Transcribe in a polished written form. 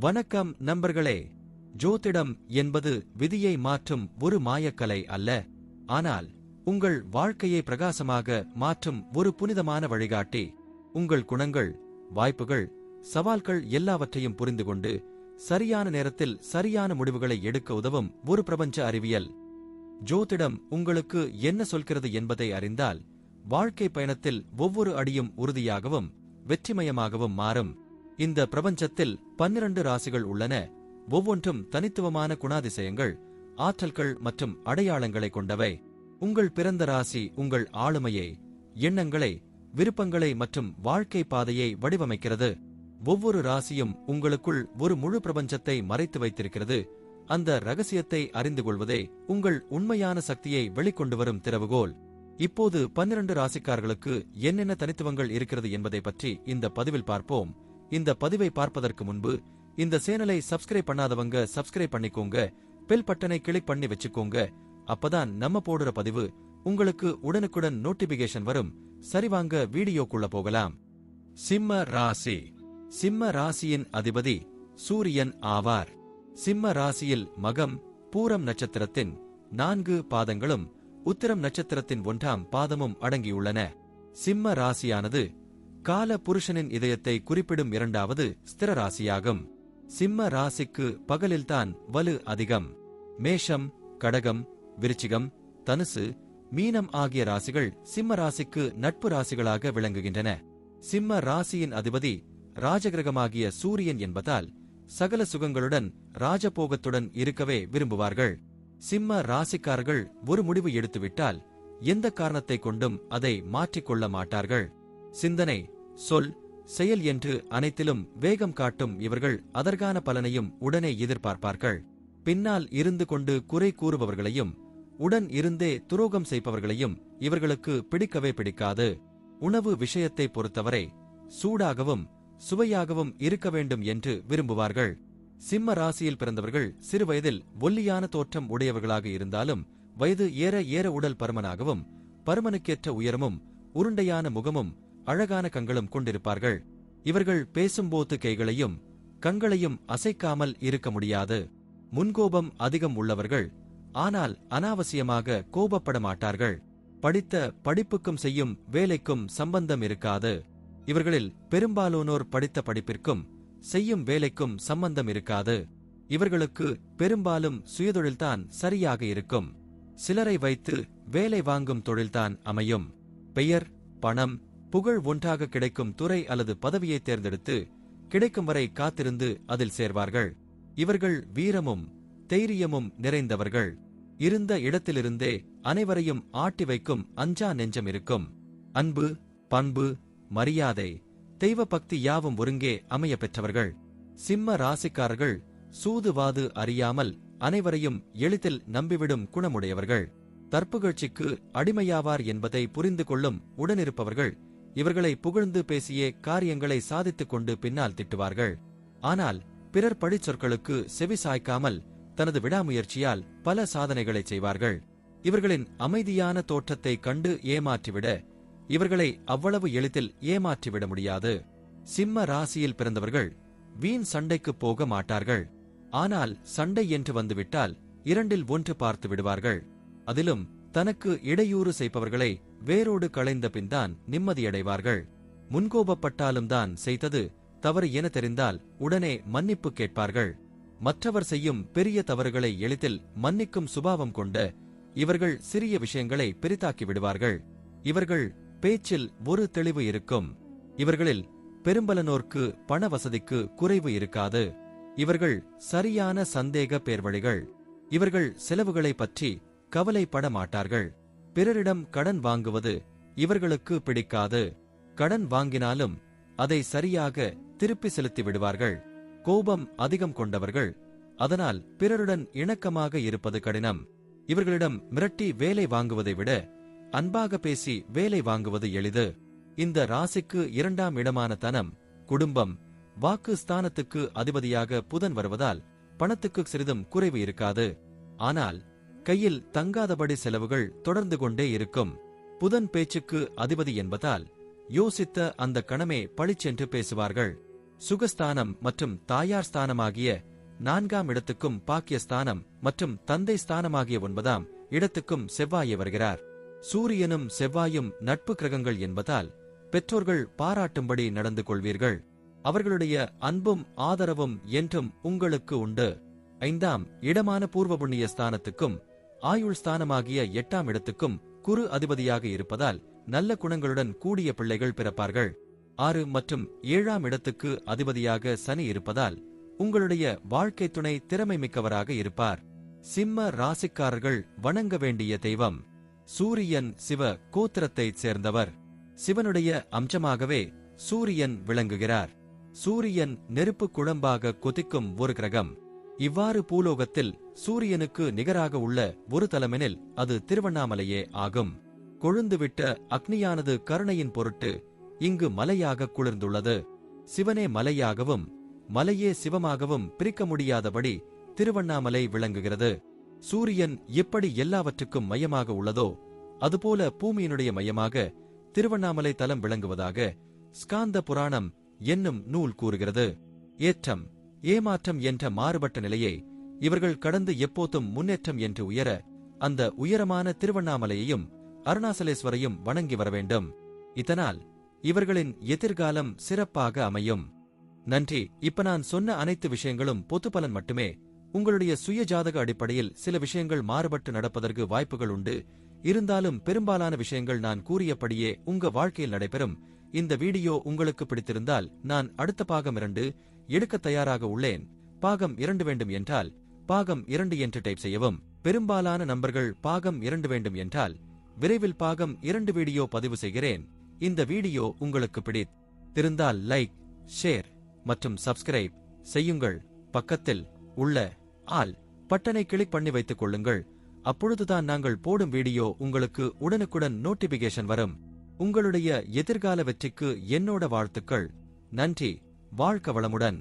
வணக்கம் நண்பர்களே. ஜோதிடம் என்பது விதியை மாற்றும் ஒரு மாயக்கலை அல்ல, ஆனால் உங்கள் வாழ்க்கையை பிரகாசமாக மாற்றும் ஒரு புனிதமான வழிகாட்டி. உங்கள் குணங்கள், வாய்ப்புகள், சவால்கள் எல்லாவற்றையும் புரிந்துகொண்டு சரியான நேரத்தில் சரியான முடிவுகளை எடுக்க உதவும் ஒரு பிரபஞ்ச அறிவியல். ஜோதிடம் உங்களுக்கு என்ன சொல்கிறது என்பதை அறிந்தால் வாழ்க்கை பயணத்தில் ஒவ்வொரு அடியும் உறுதியாகவும் வெற்றிமயமாகவும் மாறும். இந்த பிரபஞ்சத்தில் 12 ராசிகள் உள்ளன. ஒவ்வொன்றும் தனித்துவமான குணாதிசயங்கள், ஆற்றல்கள் மற்றும் அடையாளங்களை கொண்டவை. உங்கள் பிறந்த ராசி உங்கள் ஆளுமையை, எண்ணங்களை, விருப்பங்களை மற்றும் வாழ்க்கை பாதையை வடிவமைக்கிறது. ஒவ்வொரு ராசியும் உங்களுக்குள் ஒரு முழு பிரபஞ்சத்தை மறைத்து வைத்திருக்கிறது. அந்த ரகசியத்தை அறிந்து கொள்வதே உங்கள் உண்மையான சக்தியை வெளிக்கொண்டு வரும் திறவுகோல். இப்போது 12 ராசிக்காரர்களுக்கு என்னென்ன தனித்துவங்கள் இருக்கிறது என்பதை பற்றி இந்த பதிவில் பார்ப்போம். இந்த பதிவை பார்ப்பதற்கு முன்பு இந்த சேனலை சப்ஸ்கிரைப் பண்ணாதவங்க சப்ஸ்கிரைப் பண்ணிக்கோங்க, பெல் பட்டனை கிளிக் பண்ணி வச்சுக்கோங்க. அப்பதான் நம்ம போடுற பதிவு உங்களுக்கு உடனுக்குடன் நோட்டிபிகேஷன் வரும். சரிவாங்க வீடியோக்குள்ள போகலாம். சிம்ம ராசி. சிம்ம ராசியின் அதிபதி சூரியன் ஆவார். சிம்ம ராசியில் மகம், பூரம் நட்சத்திரத்தின் 4 பாதங்களும் உத்திரம் நட்சத்திரத்தின் 1ஆம் பாதமும் அடங்கியுள்ளன. சிம்ம ராசியானது கால புருஷனின் இதயத்தை குறிப்பிடும் 2வது ஸ்திர ராசியாகும். சிம்ம ராசிக்கு பகலில்தான் வலு அதிகம். மேஷம், கடகம், விருச்சிகம், தனுசு, மீனம் ஆகிய ராசிகள் சிம்ம ராசிக்கு நட்பு ராசிகளாக விளங்குகின்றன. சிம்ம ராசியின் அதிபதி ராஜகிரகமாகிய சூரியன் என்பதால் சகல சுகங்களுடன் ராஜபோகத்துடன் இருக்கவே விரும்புவார்கள். சிம்ம ராசிக்காரர்கள் ஒரு முடிவு எடுத்துவிட்டால் எந்த காரணத்தை கொண்டும் அதை மாற்றிக்கொள்ள மாட்டார்கள். சிந்தனை, சொல், செயல் என்று அனைத்திலும் வேகம் காட்டும் இவர்கள் அதற்கான பலனையும் உடனே எதிர்பார்ப்பார்கள். பின்னால் இருந்து கொண்டு குறை கூறுபவர்களையும் உடன் இருந்தே துரோகம் செய்பவர்களையும் இவர்களுக்கு பிடிக்கவே பிடிக்காது. உணவு விஷயத்தை பொறுத்தவரை சூடாகவும் சுவையாகவும் இருக்க வேண்டும் என்று விரும்புவார்கள். சிம்ம ராசியில் பிறந்தவர்கள் சிறுவயதில் ஒல்லியான தோற்றம் உடையவர்களாக இருந்தாலும் வயது ஏற ஏற உடல் பருமனாகவும் பருமனுக்கேற்ற உயரமும் உருண்டையான முகமும் அழகான கண்களும் கொண்டிருப்பார்கள். இவர்கள் பேசும்போது கைகளையும் கண்களையும் அசைக்காமல் இருக்க முடியாது. முன்கோபம் அதிகம் உள்ளவர்கள், ஆனால் அனாவசியமாக கோபப்பட மாட்டார்கள். படித்த படிப்புக்கும் செய்யும் வேலைக்கும் சம்பந்தம் இருக்காது. இவர்களில் பெரும்பாலானோர் படித்த படிப்பிற்கும் செய்யும் வேலைக்கும் சம்பந்தம் இருக்காது. இவர்களுக்கு பெரும்பாலும் சுயதொழில்தான் சரியாக இருக்கும். சிலரை வைத்து வேலை வாங்கும் தொழில்தான் அமையும். பெயர், பணம், புகழ் ஒன்றாக கிடைக்கும் துறை அல்லது பதவியை தேர்ந்தெடுத்து கிடைக்கும் வரை காத்திருந்து அதில் சேர்வார்கள். இவர்கள் வீரமும் தைரியமும் நிறைந்தவர்கள். இருந்த இடத்திலிருந்தே அனைவரையும் ஆட்டி வைக்கும் அஞ்சா நெஞ்சம் இருக்கும். அன்பு, பண்பு, மரியாதை, தெய்வ பக்தி யாவும் ஒருங்கே அமைய பெற்றவர்கள். சிம்ம ராசிக்காரர்கள் சூதுவாது அறியாமல் அனைவரையும் எளிதில் நம்பிவிடும் குணமுடையவர்கள். தற்புகழ்ச்சிக்கு அடிமையாவார் என்பதை புரிந்து கொள்ளும் உடனிருப்பவர்கள் இவர்களை புகழ்ந்து பேசியே காரியங்களை சாதித்துக் கொண்டு பின்னால் திட்டுவார்கள். ஆனால் பிறர் பழிச்சொற்களுக்கு செவி சாய்க்காமல் தனது விடாமுயற்சியால் பல சாதனைகளை செய்வார்கள். இவர்களின் அமைதியான தோற்றத்தை கண்டு ஏமாற்றிவிட இவர்களை அவ்வளவு எளிதில் ஏமாற்றிவிட முடியாது. சிம்ம ராசியில் பிறந்தவர்கள் வீண் சண்டைக்கு போக மாட்டார்கள். ஆனால் சண்டை என்று வந்துவிட்டால் 2இல் 1 பார்த்து விடுவார்கள். அதிலும் தனக்கு இடையூறு செய்பவர்களை வேரோடு களைந்த பின்தான் நிம்மதியடைவார்கள். முன்கோபப்பட்டாலும் தான் செய்தது தவறு என தெரிந்தால் உடனே மன்னிப்பு கேட்பார்கள். மற்றவர் செய்யும் பெரிய தவறுகளை எளிதில் மன்னிக்கும் சுபாவம் கொண்ட இவர்கள் சிறிய விஷயங்களை பெரிதாக்கி விடுவார்கள். இவர்கள் பேச்சில் ஒரு தெளிவு இருக்கும். இவர்களில் பெரும்பலனோர்க்கு பண வசதிக்கு குறைவு இருக்காது. இவர்கள் சரியான சந்தேக பேர்வழிகள். இவர்கள் செலவுகளை பற்றி கவலைப்பட மாட்டார்கள். பிறரிடம் கடன் வாங்குவது இவர்களுக்கு பிடிக்காது. கடன் வாங்கினாலும் அதை சரியாக திருப்பி செலுத்தி விடுவார்கள். கோபம் அதிகம் கொண்டவர்கள், அதனால் பிறருடன் இணக்கமாக இருப்பது கடினம். இவர்களிடம் மிரட்டி வேலை வாங்குவதை விட அன்பாக பேசி வேலை வாங்குவது எளிது. இந்த ராசிக்கு 2ஆம் இடமான தனம், குடும்பம், வாக்கு ஸ்தானத்துக்கு அதிபதியாக புதன் வருவதால் பணத்துக்கு சிறிதும் குறைவு இருக்காது. ஆனால் கையில் தங்காதபடி செலவுகள் தொடர்ந்து கொண்டே இருக்கும். புதன் பேச்சுக்கு அதிபதி என்பதால் யோசித்த அந்த கணமே பளிச்சென்று பேசுவார்கள். சுகஸ்தானம் மற்றும் தாயார் ஸ்தானமாகிய 4ஆம் இடத்துக்கும் பாக்கியஸ்தானம் மற்றும் தந்தை ஸ்தானமாகிய 9ஆம் இடத்துக்கும் செவ்வாயே வருகிறார். சூரியனும் செவ்வாயும் நட்பு கிரகங்கள் என்பதால் பெற்றோர்கள் பாராட்டும்படி நடந்து கொள்வீர்கள். அவர்களுடைய அன்பும் ஆதரவும் என்றும் உங்களுக்கு உண்டு. 5ஆம் இடமான பூர்வ புண்ணிய ஸ்தானத்துக்கும் ஆயுள் ஸ்தானமாகிய 8ஆம் இடத்துக்கும் குரு அதிபதியாக இருப்பதால் நல்ல குணங்களுடன் கூடிய பிள்ளைகள் பிறப்பார்கள். 6 மற்றும் 7ஆம் இடத்துக்கு அதிபதியாக சனி இருப்பதால் உங்களுடைய வாழ்க்கை துணை திறமை மிக்கவராக இருப்பார். சிம்ம ராசிக்காரர்கள் வணங்க வேண்டிய தெய்வம் சூரியன். சிவ கோத்திரத்தைச் சேர்ந்தவர். சிவனுடைய அம்சமாகவே சூரியன் விளங்குகிறார். சூரியன் நெருப்பு குழம்பாக கொதிக்கும் ஒரு கிரகம். இவ்வாறு பூலோகத்தில் சூரியனுக்கு நிகராக உள்ள ஒரு தலமெனில் அது திருவண்ணாமலையே ஆகும். கொழுந்துவிட்ட அக்னியானது கருணையின் பொருட்டு இங்கு மலையாக குளிர்ந்துள்ளது. சிவனே மலையாகவும் மலையே சிவமாகவும் பிரிக்க முடியாதபடி திருவண்ணாமலை விளங்குகிறது. சூரியன் எப்படி எல்லாவற்றுக்கும் மையமாக உள்ளதோ அதுபோல பூமியினுடைய மையமாக திருவண்ணாமலை தலம் விளங்குவதாக ஸ்காந்த புராணம் என்னும் நூல் கூறுகிறது. ஏற்றம் ஏமாற்றம் என்ற மாறுபட்ட நிலையை இவர்கள் கடந்து எப்போதும் முன்னேற்றம் என்று உயர அந்த உயரமான திருவண்ணாமலையையும் அருணாசலேஸ்வரையும் வணங்கி வர வேண்டும். இதனால் இவர்களின் எதிர்காலம் சிறப்பாக அமையும். நன்றி. இப்ப நான் சொன்ன அனைத்து விஷயங்களும் பொது பலன் மட்டுமே. உங்களுடைய சுய ஜாதக அடிப்படையில் சில விஷயங்கள் மாறுபட்டு நடப்பதற்கு வாய்ப்புகள் உண்டு. இருந்தாலும் பெரும்பாலான விஷயங்கள் நான் கூறியபடியே உங்க வாழ்க்கையில் நடைபெறும். இந்த வீடியோ உங்களுக்கு பிடித்திருந்தால் நான் அடுத்த பாகம் 2 எடுக்க தயாராக உள்ளேன். பாகம் 2 வேண்டும் என்றால் பாகம் 2 என்று டைப் செய்யவும். பெரும்பாலான நண்பர்கள் பாகம் 2 வேண்டும் என்றால் விரைவில் பாகம் 2 வீடியோ பதிவு செய்கிறேன். இந்த வீடியோ உங்களுக்கு பிடித்திருந்தால் லைக், ஷேர் மற்றும் சப்ஸ்கிரைப் செய்யுங்கள். பக்கத்தில் உள்ள ஆல் பட்டனை கிளிக் பண்ணி வைத்துக் கொள்ளுங்கள். அப்பொழுதுதான் நாங்கள் போடும் வீடியோ உங்களுக்கு உடனுக்குடன் நோட்டிபிகேஷன் வரும். உங்களுடைய எதிர்கால வெற்றிக்கு என்னோட வாழ்த்துக்கள். நன்றி. வாழ்க வளமுடன்.